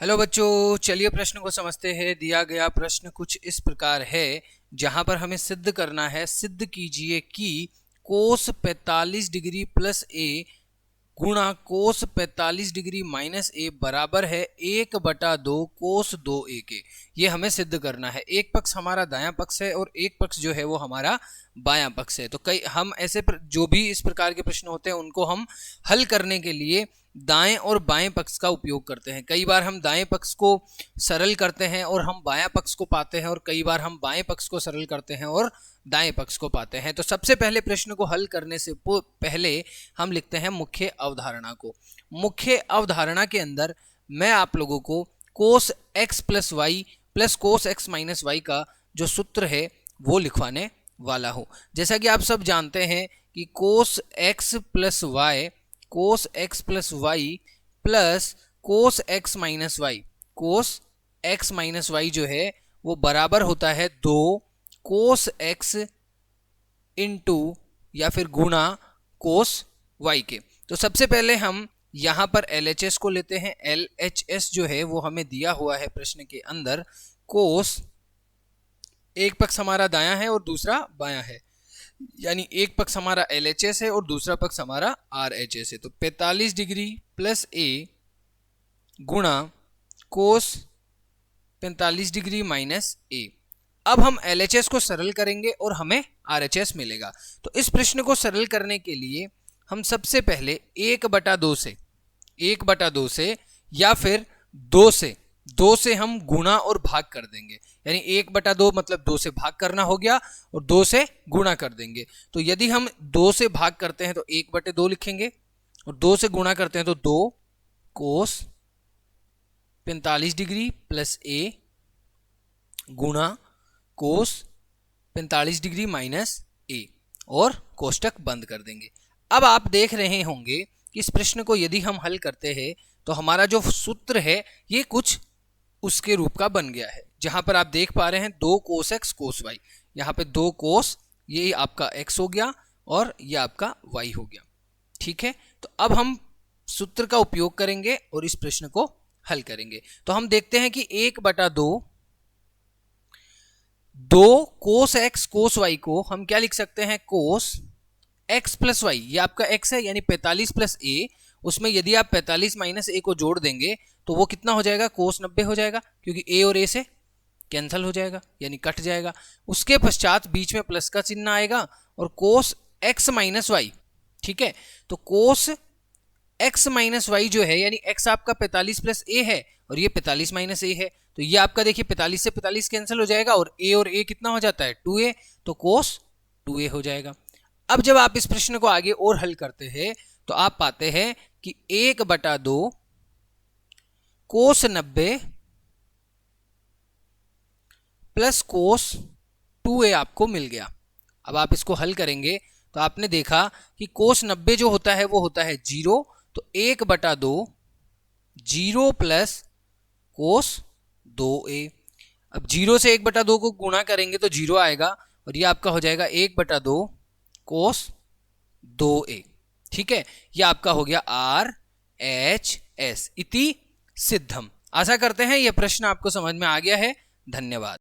Hello बच्चों, चलिए प्रश्न को समझते हैं। दिया गया प्रश्न कुछ इस प्रकार है, जहां पर हमें सिद्ध करना है। सिद्ध कीजिए कि कोस 45 डिग्री प्लस ए गुणा कोस 45 डिग्री माइनस ए बराबर है 1/2 कोस 2a के। ये हमें सिद्ध करना है। एक पक्ष हमारा दायां पक्ष है और एक पक्ष जो है वो हमारा बायां पक्ष है। तो कई हम ऐसे जो भी इस प्रकार के प्रश्न होते हैं उनको हम हल करने के लिए दाएं और बाएं पक्ष का उपयोग करते हैं। कई बार हम दाएं पक्ष को सरल करते हैं और हम बायां पक्ष को पाते हैं, और कई बार हम बाएं पक्ष को सरल करते हैं और दाएं पक्ष को पाते हैं। तो सबसे पहले प्रश्न को हल करने से पहले हम लिखते हैं मुख्य अवधारणा को। मुख्य अवधारणा के अंदर मैं आप लोगों को cos x plus y plus cos x minus y का जो सूत्र है वो लिखवाने वाला हूं। जैसा कि आप सब जानते हैं कि cos x plus y plus cos x minus y, cos x minus y जो है वो बराबर होता है 2 कोस x इंटू या फिर गुणा कोस y के। तो सबसे पहले हम यहां पर LHS को लेते हैं। LHS जो है वो हमें दिया हुआ है प्रश्न के अंदर। कोस, एक पक्ष हमारा दायां है और दूसरा बायां है, यानी एक पक्ष हमारा LHS है और दूसरा पक्ष हमारा RHS है। तो 45 डिग्री प्लस a गुणा कोस 45 डिग्री माइनस a। अब हम LHS को सरल करेंगे और हमें RHS मिलेगा। तो इस प्रश्न को सरल करने के लिए हम सबसे पहले 1/2 से या फिर 2 से हम गुणा और भाग कर देंगे। यानी 1/2 मतलब 2 से भाग करना हो गया और 2 से गुणा कर देंगे। तो यदि हम 2 से भाग करते हैं तो 1/2 लिखेंगे और 2 से गुणा करते हैं तो 2 कोस 45 डिग्री प्लस a गुणा कोस 45 डिग्री माइनस a, और कोष्टक बंद कर देंगे। अब आप देख रहे होंगे कि इस प्रश्न को यदि हम हल करते हैं तो हमारा जो सूत्र है ये कुछ उसके रूप का बन गया है। जहां पर आप देख पा रहे हैं 2 कोस x कोस y, यहाँ पे 2 कोस, ये आपका x हो गया और ये आपका y हो गया। ठीक है, तो अब हम सूत्र का उपयोग करेंगे और इस प्रश्न को हल करेंगे। तो हम देखते हैं कि 1/2 कोस x कोस y को हम क्या लिख सकते हैं, कोस x प्लस वाई, ये आपका x है यानी 45 प्लस a, उसमें यदि आप 45 माइनस a को जोड़ देंगे तो वो कितना हो जाएगा, कोस 90 हो जाएगा, क्योंकि a और a से कैंसिल हो जाएगा यानी कट जाएगा। उसके पश्चात बीच में प्लस का चिन्ह आएगा और कोस x माइनस वाई। ठीक है, तो कोस x माइनस वाई जो है यानी x आपका 45 प्लस a है और ये 45 माइनस a है, तो ये आपका देखिए 45 से 45 कैंसिल हो जाएगा और a कितना हो जाता है 2a, तो कोस 2a हो जाएगा। अब जब आप इस प्रश्न को आगे और हल करते हैं तो आप पाते हैं कि 1/2 कोस 90 प्लस कोस 2a आपको मिल गया। अब आप इसको हल करेंगे तो आपने देखा कि कोस 90 जो होता है वो होता है 0, तो 1/2 0 प्लस कोस 2a। अब 0 से 1/2 को गुणा करेंगे तो 0 आएगा और ये आपका हो जाएगा 1/2 कोस 2a। ठीक है, ये आपका हो गया RHS इति सिद्धम। आशा करते हैं यह प्रश्न आपको समझ में आ गया है। धन्यवाद।